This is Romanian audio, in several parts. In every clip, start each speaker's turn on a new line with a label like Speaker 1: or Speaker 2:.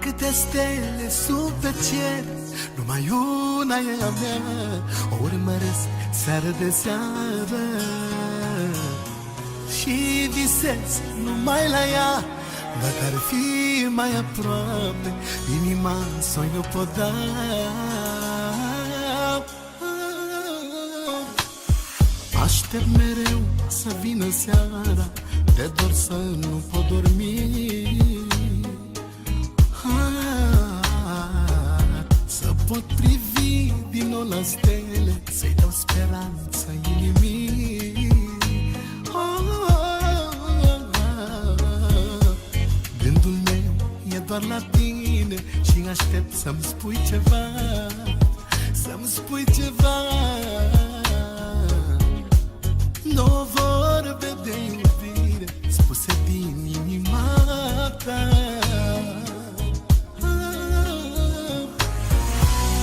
Speaker 1: câte stele sub pe cer, numai una e a mea, o urmăresc seară de seară și visez numai la ea. Dacă ar fi mai aproape, inima să-i pot da. Aștept mereu să vină seara, de dor să nu pot dormi, să pot privi din nou la stele, să-i dau speranță inimii. Gândul meu e doar la tine și aștept să-mi spui ceva, să-mi spui ceva. Două vorbe de iubire spuse din inima ta.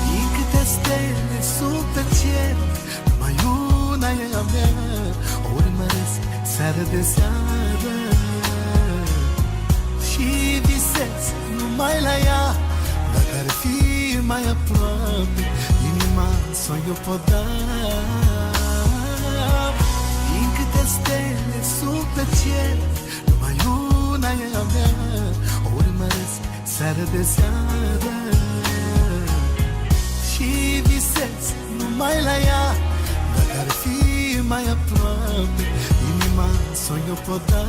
Speaker 1: Din câte stele sub pe cer, numai una e a mea, o urmăresc seară de seară și visez numai la ea. Dacă ar fi mai aproape, inima să-i pot da. Din câte stele sub pe cer, numai una e a mea, o urmăresc seară de seară și visez numai la ea. Dacă ar fi mai aproape, inima să-i pot da.